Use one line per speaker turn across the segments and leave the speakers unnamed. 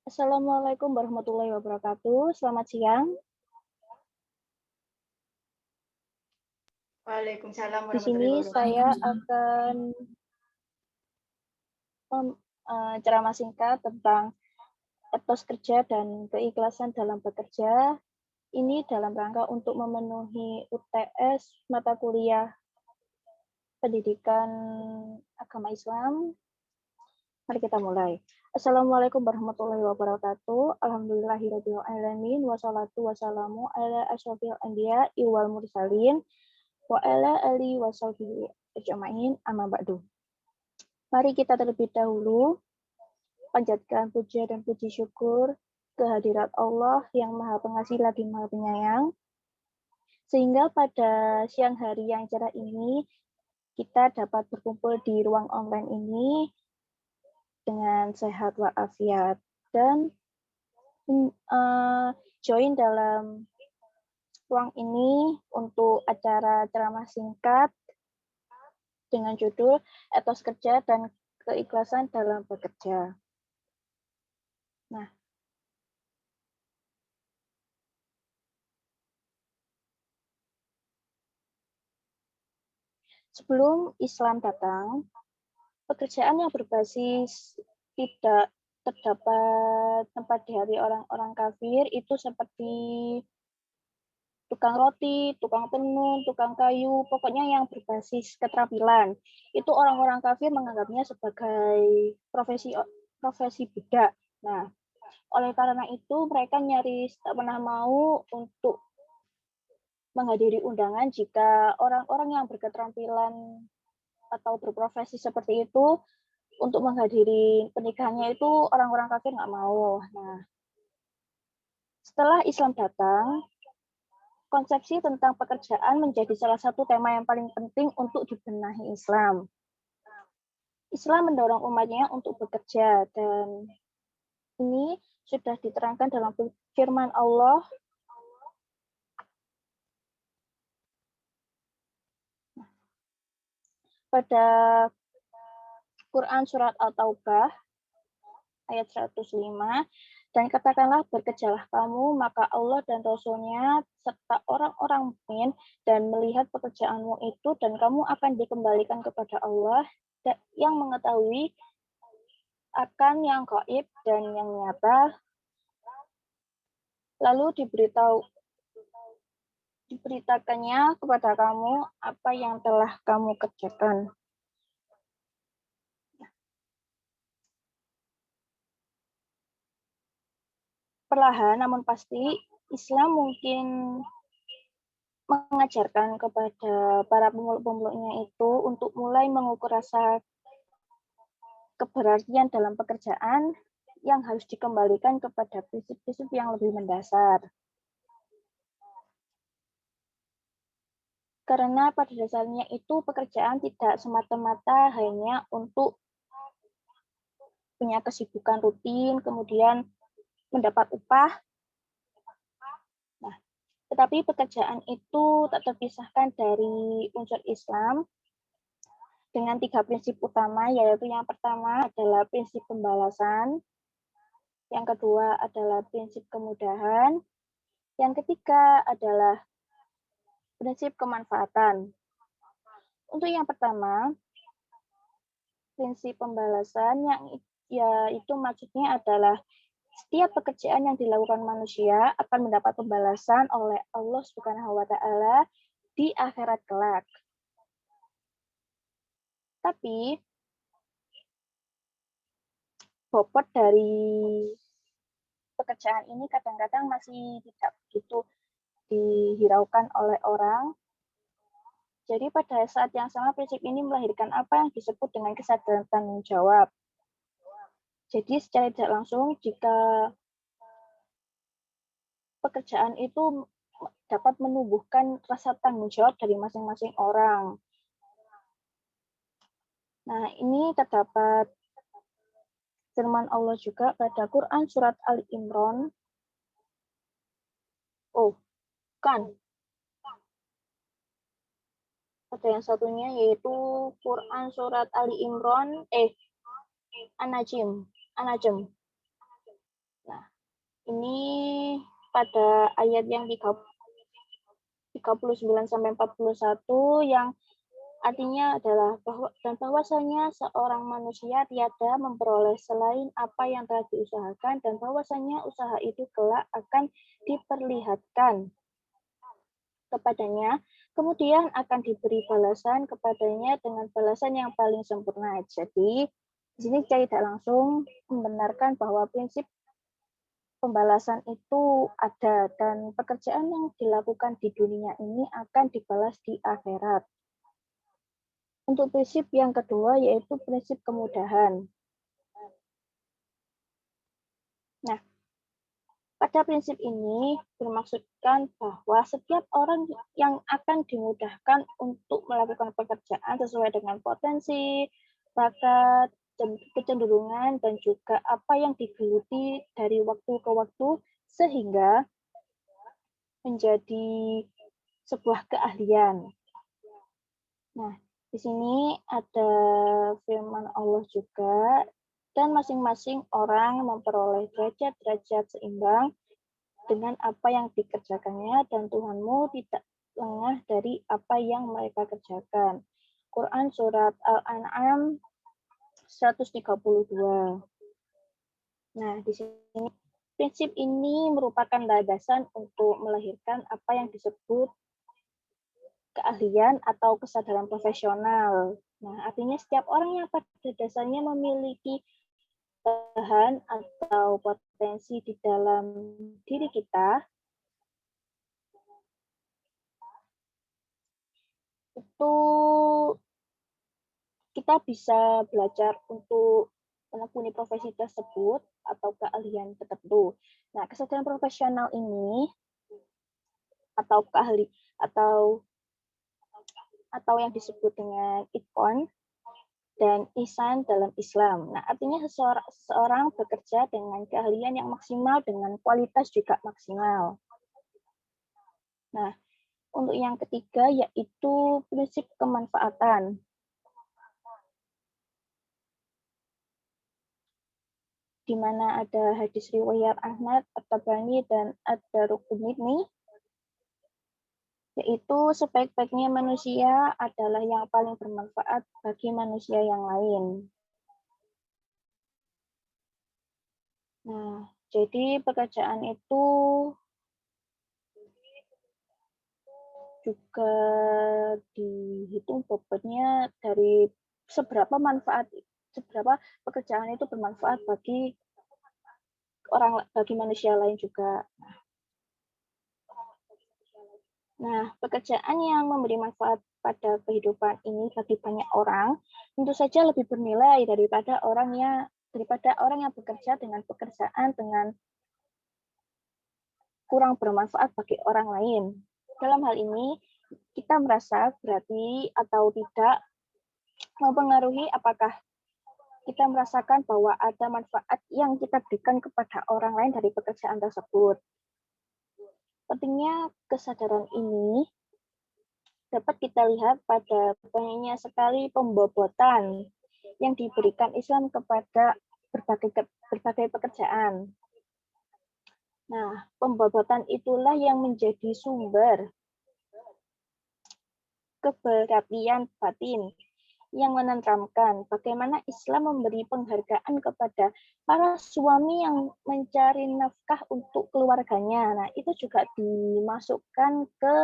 Assalamualaikum warahmatullahi wabarakatuh. Selamat siang.
Waalaikumsalam
Di sini
warahmatullahi
saya
wabarakatuh.
akan ceramah singkat tentang etos kerja dan keikhlasan dalam bekerja. Ini dalam rangka untuk memenuhi UTS mata kuliah pendidikan agama Islam. Mari kita mulai. Assalamualaikum warahmatullahi wabarakatuh. Alhamdulillahirabbil alamin wassalatu wassalamu ala asyrofil anbiya wal mursalin wa ala alihi washabihi ajmain amma ba'du. Mari kita terlebih dahulu panjatkan puja dan puji syukur kehadirat Allah yang Maha Pengasih lagi Maha Penyayang, sehingga pada siang hari yang cerah ini kita dapat berkumpul di ruang online ini dengan sehat walafiat dan join dalam ruang ini untuk acara ceramah singkat dengan judul etos kerja dan keikhlasan dalam bekerja. Nah, sebelum Islam datang, pekerjaan yang berbasis tidak terdapat tempat di hati orang-orang kafir itu seperti tukang roti, tukang tenun, tukang kayu, pokoknya yang berbasis keterampilan. Itu orang-orang kafir menganggapnya sebagai profesi budak. Nah, oleh karena itu mereka nyaris tak pernah mau untuk menghadiri undangan jika orang-orang yang berketerampilan atau berprofesi seperti itu untuk menghadiri pernikahannya itu orang-orang kafir nggak mau. Nah, setelah Islam datang, konsepsi tentang pekerjaan menjadi salah satu tema yang paling penting untuk dibenahi Islam. Islam mendorong umatnya untuk bekerja, dan ini sudah diterangkan dalam firman Allah pada Quran Surat At-Taubah ayat 105, dan katakanlah berkerjalah kamu, maka Allah dan Rasul-Nya serta orang-orang mukmin dan melihat pekerjaanmu itu, dan kamu akan dikembalikan kepada Allah yang mengetahui akan yang gaib dan yang nyata, lalu diberitakannya kepada kamu apa yang telah kamu kerjakan. Perlahan namun pasti, Islam mungkin mengajarkan kepada para pemeluk-pemeluknya itu untuk mulai mengukur rasa keberartian dalam pekerjaan yang harus dikembalikan kepada prinsip-prinsip yang lebih mendasar. Karena pada dasarnya itu pekerjaan tidak semata-mata hanya untuk punya kesibukan rutin, kemudian mendapat upah. Nah, tetapi pekerjaan itu tak terpisahkan dari unsur Islam dengan 3 prinsip utama, yaitu yang pertama adalah prinsip pembalasan, yang kedua adalah prinsip kemudahan, yang ketiga adalah prinsip kemanfaatan. Untuk yang pertama, prinsip pembalasan yaitu maksudnya adalah setiap pekerjaan yang dilakukan manusia akan mendapat pembalasan oleh Allah Subhanahu wa taala di akhirat kelak. Tapi bobot dari pekerjaan ini kadang-kadang masih tidak begitu dihiraukan oleh orang. Jadi pada saat yang sama prinsip ini melahirkan apa yang disebut dengan kesadaran tanggung jawab. Jadi secara tidak langsung jika pekerjaan itu dapat menumbuhkan rasa tanggung jawab dari masing-masing orang. Nah, ini terdapat firman Allah juga pada Quran Surat Ali Imran. Oh, kan. Ada yang satunya yaitu Quran surat Ali Imran, An-Najm. Nah, ini pada ayat yang 39 sampai 41 yang artinya adalah bahwasanya seorang manusia tiada memperoleh selain apa yang telah diusahakan dan bahwasanya usaha itu kelak akan diperlihatkan kepadanya, kemudian akan diberi balasan kepadanya dengan balasan yang paling sempurna. Jadi, di sini tidak langsung membenarkan bahwa prinsip pembalasan itu ada dan pekerjaan yang dilakukan di dunia ini akan dibalas di akhirat. Untuk prinsip yang kedua yaitu prinsip kemudahan. Nah, pada prinsip ini bermaksudkan bahwa setiap orang yang akan dimudahkan untuk melakukan pekerjaan sesuai dengan potensi, bakat, kecenderungan, dan juga apa yang digeluti dari waktu ke waktu sehingga menjadi sebuah keahlian. Nah, di sini ada firman Allah juga, dan masing-masing orang memperoleh derajat-derajat seimbang dengan apa yang dikerjakannya, dan Tuhanmu tidak lengah dari apa yang mereka kerjakan. Quran Surat Al-An'am 132. Nah, di sini prinsip ini merupakan landasan untuk melahirkan apa yang disebut keahlian atau kesadaran profesional. Nah, artinya setiap orang yang pada dasarnya memiliki bahan atau potensi di dalam diri kita, itu kita bisa belajar untuk menekuni profesi tersebut atau keahlian tertentu. Nah, kesadaran profesional ini atau keahli atau yang disebut dengan itqan dan ihsan dalam Islam. Nah, artinya seseorang bekerja dengan keahlian yang maksimal dengan kualitas juga maksimal. Nah, untuk yang ketiga yaitu prinsip kemanfaatan. Di mana ada hadis riwayat Ahmad, At-Tabrani, dan Ad-Daruqutni, yaitu sebaik-baiknya manusia adalah yang paling bermanfaat bagi manusia yang lain. Nah, jadi pekerjaan itu juga dihitung bobotnya dari seberapa pekerjaan itu bermanfaat bagi manusia lain juga. Nah, pekerjaan yang memberi manfaat pada kehidupan ini bagi banyak orang tentu saja lebih bernilai daripada orang yang bekerja dengan pekerjaan dengan kurang bermanfaat bagi orang lain. Dalam hal ini, kita merasa berarti atau tidak mempengaruhi apakah kita merasakan bahwa ada manfaat yang kita berikan kepada orang lain dari pekerjaan tersebut. Pentingnya kesadaran ini dapat kita lihat pada banyaknya sekali pembobotan yang diberikan Islam kepada berbagai pekerjaan. Nah, pembobotan itulah yang menjadi sumber keberhatian batin yang menenteramkan. Bagaimana Islam memberi penghargaan kepada para suami yang mencari nafkah untuk keluarganya. Nah, itu juga dimasukkan ke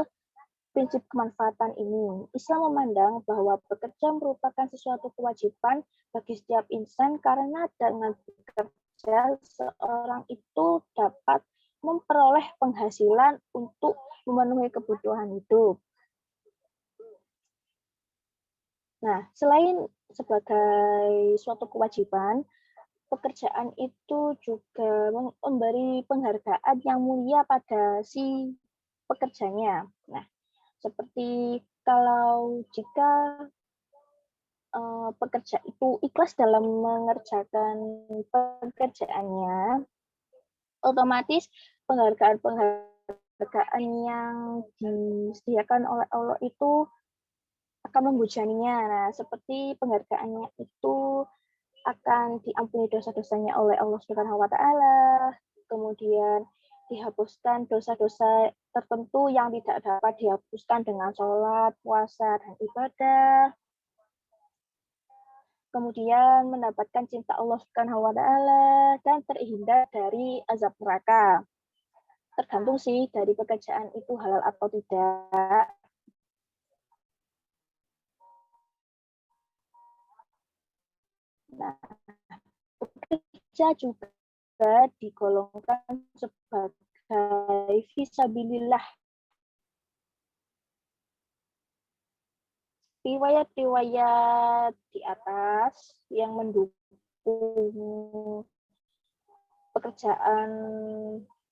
prinsip kemanfaatan ini. Islam memandang bahwa bekerja merupakan sesuatu kewajiban bagi setiap insan karena dengan bekerja seorang itu dapat memperoleh penghasilan untuk memenuhi kebutuhan hidup. Nah, selain sebagai suatu kewajiban, pekerjaan itu juga memberi penghargaan yang mulia pada si pekerjanya. Nah, seperti kalau jika pekerja itu ikhlas dalam mengerjakan pekerjaannya, otomatis penghargaan yang disediakan oleh Allah itu akan menghujaninya. Nah, seperti penghargaannya itu akan diampuni dosa-dosanya oleh Allah Subhanahu wa taala, kemudian dihapuskan dosa-dosa tertentu yang tidak dapat dihapuskan dengan sholat, puasa, dan ibadah. Kemudian mendapatkan cinta Allah Subhanahu wa taala dan terhindar dari azab neraka. Tergantung sih dari pekerjaan itu halal atau tidak. Nah, bekerja juga digolongkan sebagai fisabilillah. Riwayat-riwayat di atas yang mendukung pekerjaan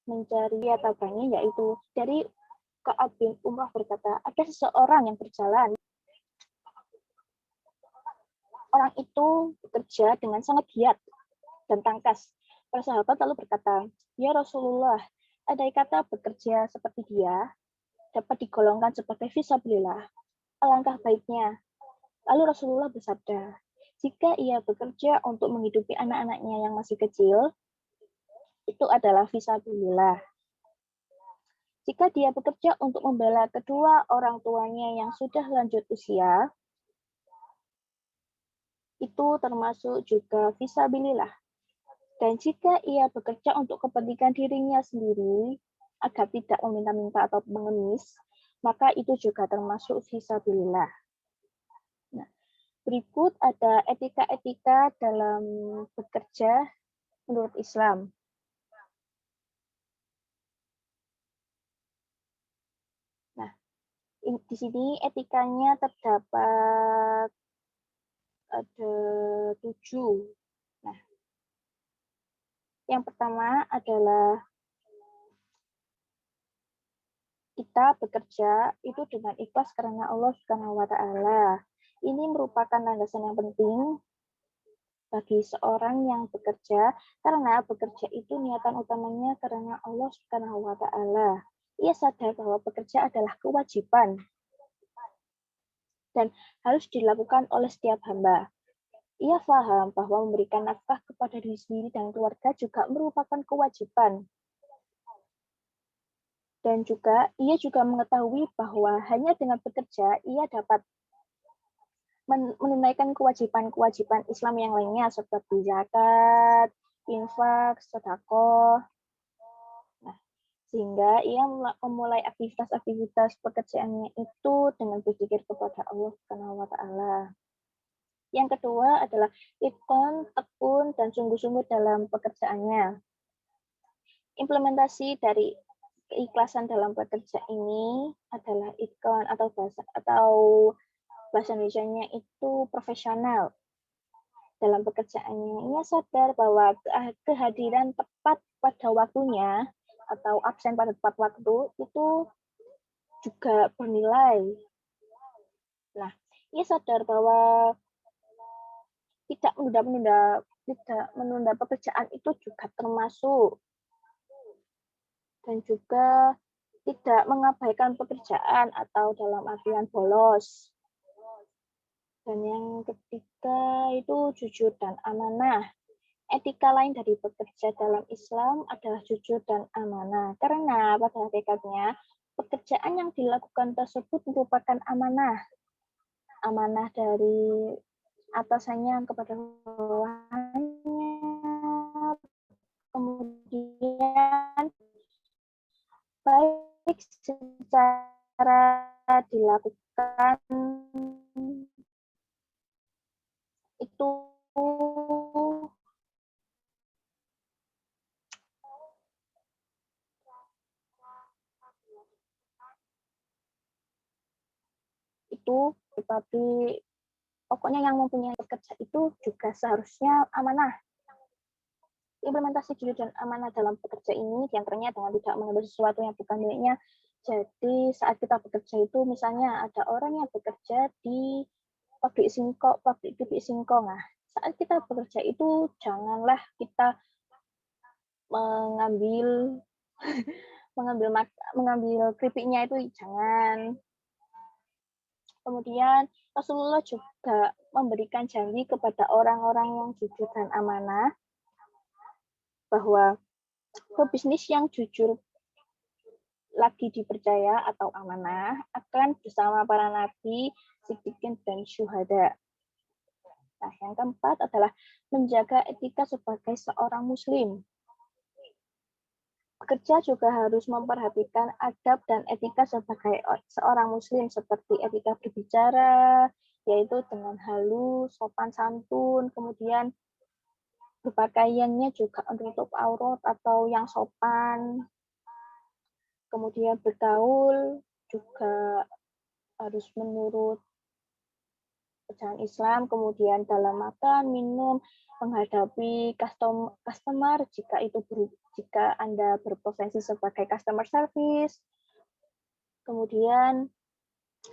mencari atau banyak, yaitu dari Ka'ab bin Umrah berkata, ada seseorang yang berjalan. Orang itu bekerja dengan sangat giat dan tangkas. Para sahabat lalu berkata, ya Rasulullah, ada kata bekerja seperti dia dapat digolongkan sebagai fisabilillah. Alangkah baiknya. Lalu Rasulullah bersabda, jika ia bekerja untuk menghidupi anak-anaknya yang masih kecil, itu adalah fisabilillah. Jika dia bekerja untuk membela kedua orang tuanya yang sudah lanjut usia, itu termasuk juga fisabilillah. Dan jika ia bekerja untuk kepentingan dirinya sendiri, agar tidak meminta-minta atau mengemis, maka itu juga termasuk fisabilillah. Nah, berikut ada etika-etika dalam bekerja menurut Islam. Nah, di sini etikanya terdapat ada 7. Nah, yang pertama adalah kita bekerja itu dengan ikhlas karena Allah Subhanahu wa taala. Ini merupakan landasan yang penting bagi seorang yang bekerja karena bekerja itu niatan utamanya karena Allah Subhanahu wa taala. Ia sadar bahwa bekerja adalah kewajiban dan harus dilakukan oleh setiap hamba. Ia paham bahwa memberikan nafkah kepada diri sendiri dan keluarga juga merupakan kewajiban. Dan juga ia juga mengetahui bahwa hanya dengan bekerja ia dapat menunaikan kewajiban-kewajiban Islam yang lainnya seperti zakat, infak, sedekah. Nah, sehingga ia memulai aktivitas-aktivitas pekerjaannya itu dengan berpikir kepada Allah Subhanahu wa taala. Yang kedua adalah itqan, tekun, dan sungguh-sungguh dalam pekerjaannya. Implementasi dari keikhlasan dalam bekerja ini adalah itqan atau bahasa Indonesianya itu profesional dalam pekerjaannya. Ia sadar bahwa kehadiran tepat pada waktunya atau absen pada tepat waktu itu juga bernilai. Nah, ia sadar bahwa tidak menunda pekerjaan itu juga termasuk, dan juga tidak mengabaikan pekerjaan atau dalam artian bolos. Dan yang ketiga itu jujur dan amanah. Etika lain dari bekerja dalam Islam adalah jujur dan amanah. Karena pada hakikatnya pekerjaan yang dilakukan tersebut merupakan amanah. Amanah dari atasannya kepada bawahannya, kemudian baik secara dilakukan itu tetapi pokoknya yang mempunyai pekerja itu juga seharusnya amanah. Implementasi jujur dan amanah dalam bekerja ini diantaranya dengan tidak mengambil sesuatu yang bukan miliknya. Jadi saat kita bekerja itu misalnya ada orang yang bekerja di pabrik singkong. Nah, saat kita bekerja itu janganlah kita mengambil mengambil keripiknya itu jangan. Kemudian Rasulullah juga memberikan janji kepada orang-orang yang jujur dan amanah bahwa pebisnis yang jujur lagi dipercaya atau amanah akan bersama para nabi, siddiqin, dan syuhada. Nah, yang keempat adalah menjaga etika sebagai seorang muslim. Pekerja juga harus memperhatikan adab dan etika sebagai seorang muslim seperti etika berbicara, yaitu dengan halus, sopan santun, kemudian berpakaiannya juga menutup aurat atau yang sopan, kemudian bergaul juga harus menurut ajaran Islam, kemudian dalam makan, minum, menghadapi customer jika Anda berprofesi sebagai customer service, kemudian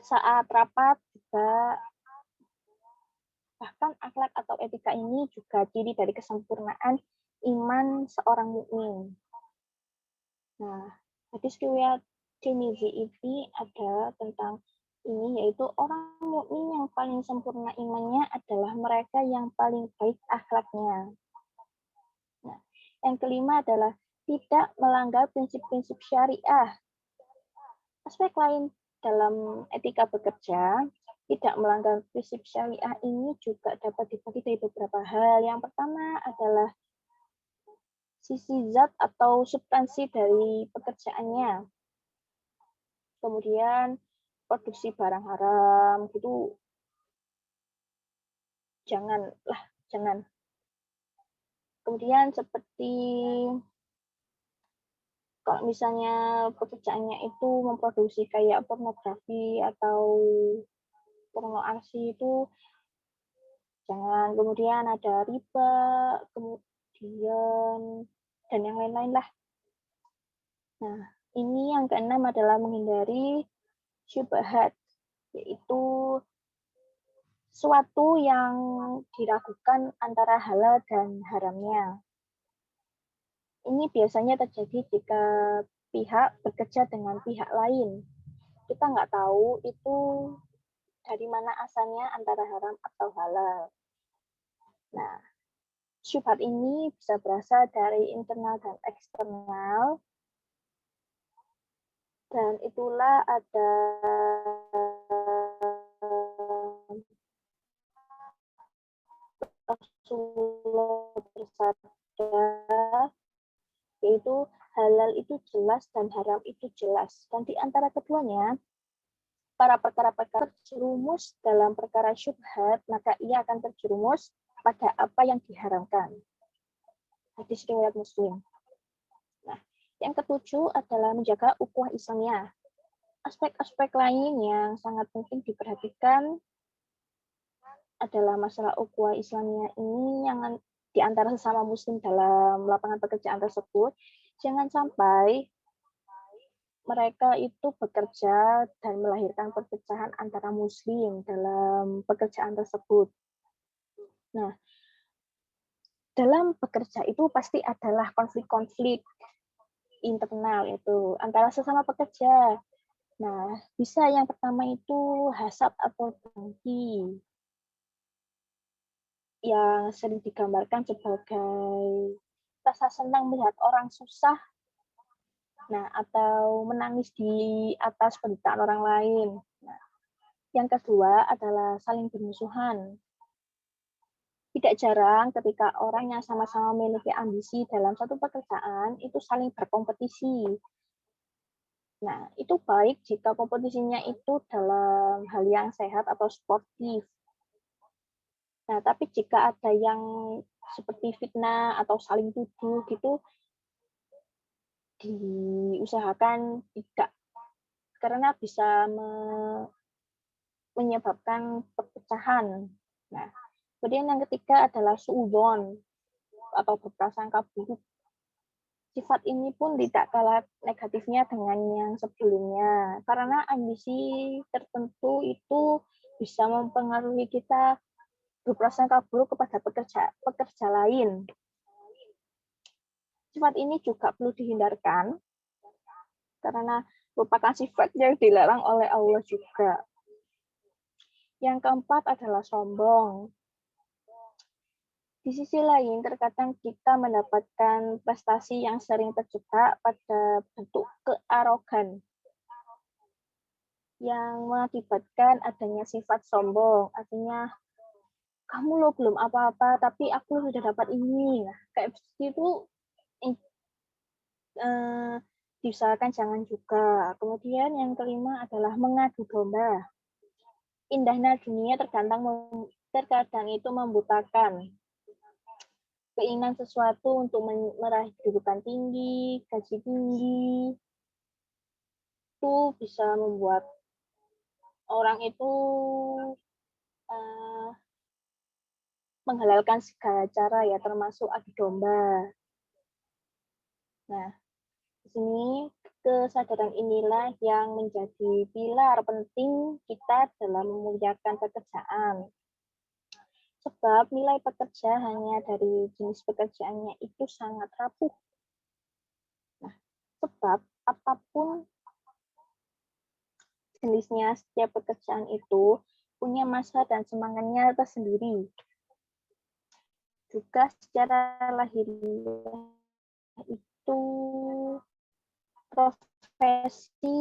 saat rapat juga, bahkan akhlak atau etika ini juga ciri dari kesempurnaan iman seorang mukmin. Nah, hadis riwayat Tirmizi ini ada tentang ini, yaitu orang mukmin yang paling sempurna imannya adalah mereka yang paling baik akhlaknya. Nah, yang kelima adalah tidak melanggar prinsip-prinsip syariah. Aspek lain dalam etika bekerja, tidak melanggar prinsip syariah ini juga dapat dibagi dari beberapa hal. Yang pertama adalah sisi zat atau substansi dari pekerjaannya. Kemudian produksi barang haram gitu jangan. Kemudian seperti kalau misalnya pekerjaannya itu memproduksi kayak pornografi atau porno aksi itu jangan. Kemudian ada riba, kemudian dan yang lain-lain lah. Nah, ini yang keenam adalah menghindari syubhat, yaitu suatu yang diragukan antara halal dan haramnya. Ini biasanya terjadi jika pihak bekerja dengan pihak lain. Kita nggak tahu itu dari mana asalnya antara haram atau halal. Nah, syubhat ini bisa berasal dari internal dan eksternal. Dan itulah ada Rasulullah bersabda, yaitu halal itu jelas dan haram itu jelas. Dan di antara keduanya, para perkara-perkara terjerumus dalam perkara syubhat, maka ia akan terjerumus pada apa yang diharamkan. Hadis riwayat Muslim. Nah, yang ketujuh adalah menjaga ukhuwah Islamiyah. Aspek-aspek lain yang sangat penting diperhatikan adalah masalah ukhuwah Islamiyah ini yang di antara sesama muslim dalam lapangan pekerjaan tersebut. Jangan sampai mereka itu bekerja dan melahirkan perpecahan antara muslim dalam pekerjaan tersebut. Nah, dalam bekerja itu pasti adalah konflik-konflik internal itu antara sesama pekerja. Nah, bisa yang pertama itu hasad atau dengki yang sering digambarkan sebagai rasa senang melihat orang susah, nah atau menangis di atas penderitaan orang lain. Nah, yang kedua adalah saling bermusuhan. Tidak jarang ketika orang yang sama-sama memiliki ambisi dalam satu pekerjaan itu saling berkompetisi. Nah, itu baik jika kompetisinya itu dalam hal yang sehat atau sportif. Nah, tapi jika ada yang seperti fitnah atau saling tuduh gitu, diusahakan tidak, karena bisa menyebabkan perpecahan. Nah, kemudian yang ketiga adalah suudzon atau berprasangka buruk. Sifat ini pun tidak kalah negatifnya dengan yang sebelumnya, karena ambisi tertentu itu bisa mempengaruhi kita berprasangka buruk kepada pekerja lain. Sifat ini juga perlu dihindarkan karena merupakan sifat yang dilarang oleh Allah juga. Yang keempat adalah sombong. Di sisi lain, terkadang kita mendapatkan prestasi yang sering terjebak pada bentuk kearogan yang mengakibatkan adanya sifat sombong. Artinya, kamu lo belum apa-apa, tapi aku sudah dapat ini. Nah, kayak begitu diusahakan jangan juga. Kemudian yang kelima adalah mengadu domba. Indahnya dunia terkadang itu membutakan. Keinginan sesuatu untuk meraih kedudukan tinggi, gaji tinggi, itu bisa membuat orang itu menghalalkan segala cara ya, termasuk adu domba. Nah, di sini kesadaran inilah yang menjadi pilar penting kita dalam memuliakan pekerjaan. Sebab nilai pekerja hanya dari jenis pekerjaannya itu sangat rapuh. Nah, sebab apapun jenisnya, setiap pekerjaan itu punya masa dan semangatnya tersendiri. Juga secara lahiriah itu profesi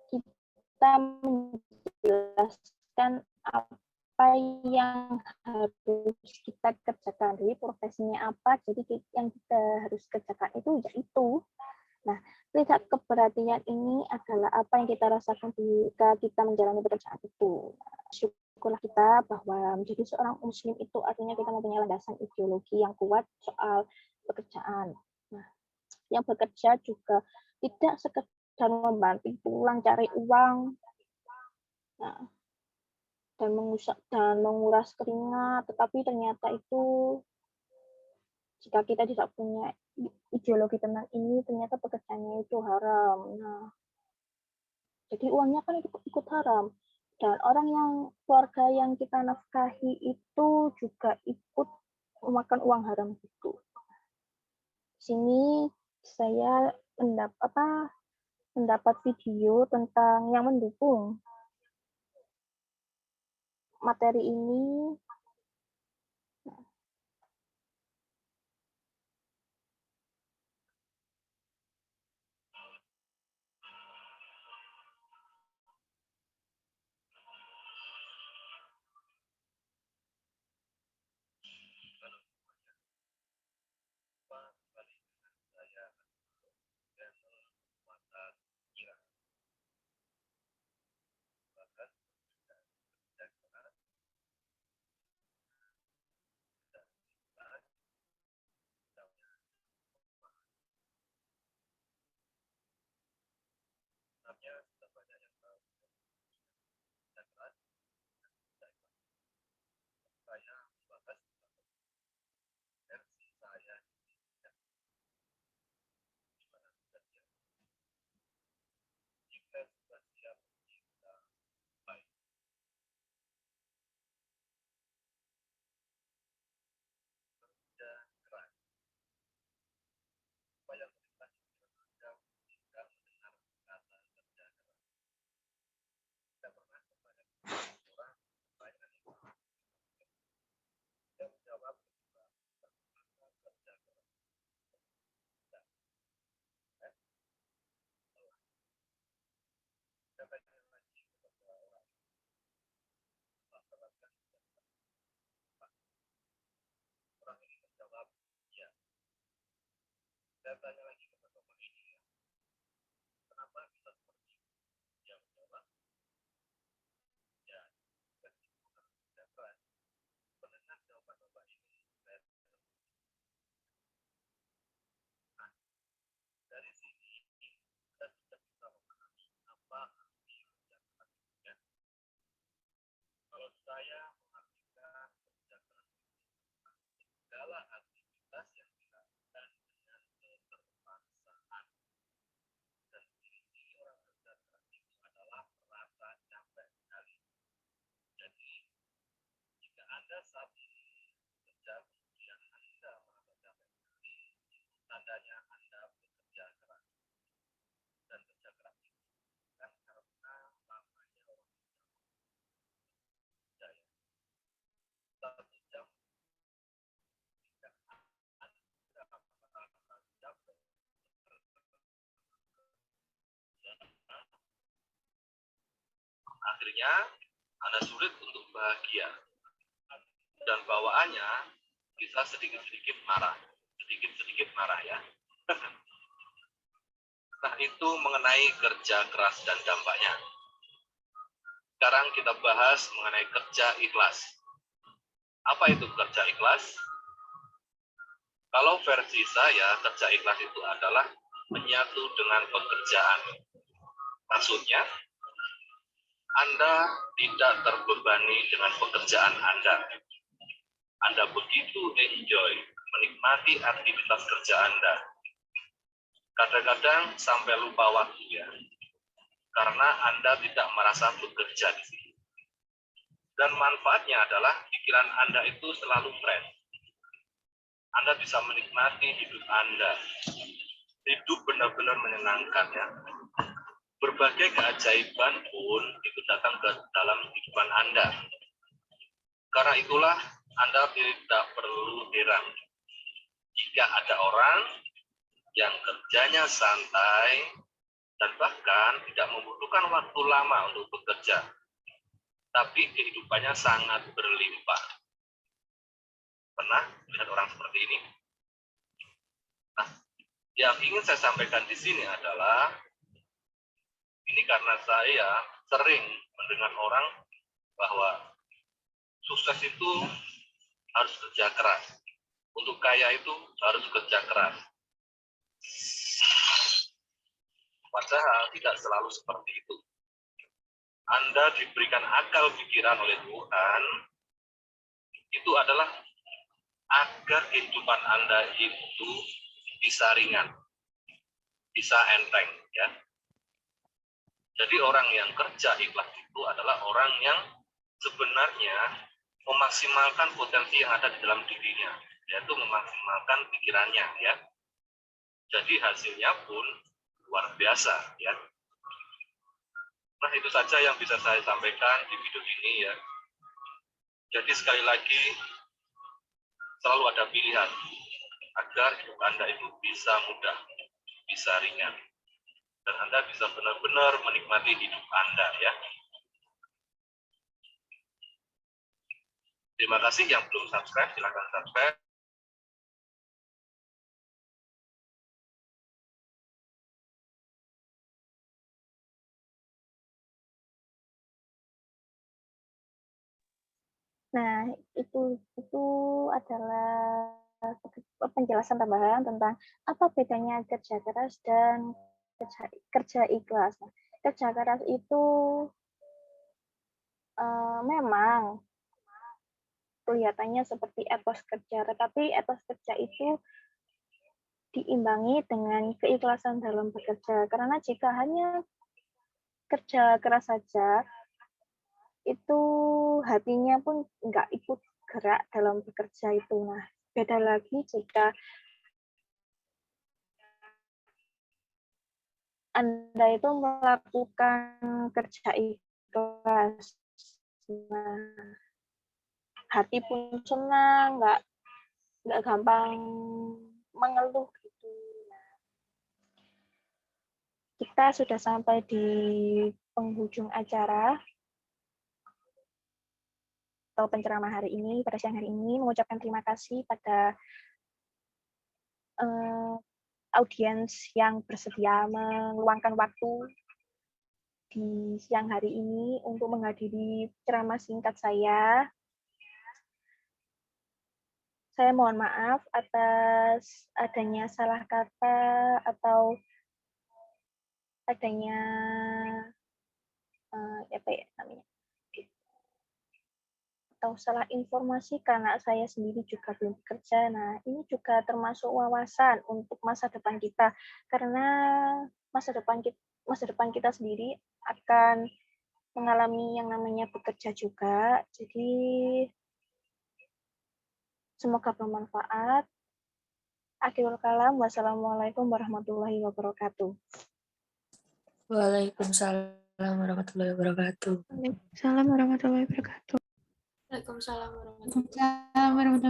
kita menjelaskan apa yang harus kita kerjakan. Jadi profesinya apa, jadi yang kita harus kerjakan itu yaitu. Nah, lihat keperhatian ini adalah apa yang kita rasakan jika kita menjalani pekerjaan itu. Syukurlah kita bahwa menjadi seorang muslim itu artinya kita mempunyai landasan ideologi yang kuat soal pekerjaan. Nah, yang bekerja juga tidak sekedar membanting tulang cari uang, nah, dan menguras keringat, tetapi ternyata itu jika kita tidak punya ideologi tentang ini, ternyata pekerjaannya itu haram. Nah, jadi uangnya kan ikut haram. Dan orang yang keluarga yang kita nafkahi itu juga ikut memakan uang haram itu. Di sini saya mendapat video tentang yang mendukung materi ini.
akhirnya Anda sulit untuk bahagia. Dan bawaannya bisa sedikit-sedikit marah ya. Nah, itu mengenai kerja keras dan dampaknya. Sekarang kita bahas mengenai kerja ikhlas. Apa itu kerja ikhlas? Kalau versi saya, kerja ikhlas itu adalah menyatu dengan pekerjaan. Maksudnya, Anda tidak terbebani dengan pekerjaan Anda. Anda begitu enjoy, menikmati aktivitas kerja Anda. Kadang-kadang sampai lupa waktu ya, karena Anda tidak merasa bekerja di sini. Dan manfaatnya adalah pikiran Anda itu selalu fresh. Anda bisa menikmati hidup Anda. Hidup benar-benar menyenangkan ya. Berbagai keajaiban pun itu datang ke dalam kehidupan Anda. Karena itulah Anda tidak perlu heran jika ada orang yang kerjanya santai dan bahkan tidak membutuhkan waktu lama untuk bekerja, tapi kehidupannya sangat berlimpah. Pernah lihat orang seperti ini? Nah, yang ingin saya sampaikan di sini adalah ini karena saya sering mendengar orang bahwa sukses itu harus kerja keras. Untuk kaya itu harus kerja keras. Padahal tidak selalu seperti itu. Anda diberikan akal pikiran oleh Tuhan, itu adalah agar kehidupan Anda itu bisa ringan, bisa enteng ya. Jadi orang yang kerja ikhlas itu adalah orang yang sebenarnya memaksimalkan potensi yang ada di dalam dirinya, yaitu memaksimalkan pikirannya ya. Jadi hasilnya pun luar biasa ya. Nah, itu saja yang bisa saya sampaikan di video ini ya. Jadi sekali lagi selalu ada pilihan agar hidup Anda itu bisa mudah, bisa ringan, dan Anda bisa benar-benar menikmati hidup Anda ya. Terima kasih yang belum subscribe, silakan subscribe.
Nah, itu adalah penjelasan tambahan tentang apa bedanya kerja keras dan kerja ikhlas. Nah, kerja keras itu memang kelihatannya seperti etos kerja, tetapi etos kerja itu diimbangi dengan keikhlasan dalam bekerja. Karena jika hanya kerja keras saja, itu hatinya pun nggak ikut gerak dalam bekerja itu. Nah, beda lagi jika Anda itu melakukan kerja ikhlas. Nah, hati pun senang, nggak gampang mengeluh gitu. Nah, kita sudah sampai di penghujung acara atau penceramah hari ini, pada siang hari ini, mengucapkan terima kasih pada audiens yang bersedia meluangkan waktu di siang hari ini untuk menghadiri ceramah singkat saya. Saya mohon maaf atas adanya salah kata atau adanya atau salah informasi karena saya sendiri juga belum bekerja. Nah, ini juga termasuk wawasan untuk masa depan kita karena masa depan kita sendiri akan mengalami yang namanya bekerja juga. Jadi semoga bermanfaat. Akhirul kalam, wassalamualaikum warahmatullahi wabarakatuh.
Waalaikumsalam warahmatullahi wabarakatuh.
Waalaikumsalam warahmatullahi wabarakatuh.
Waalaikumsalam warahmatullahi wabarakatuh.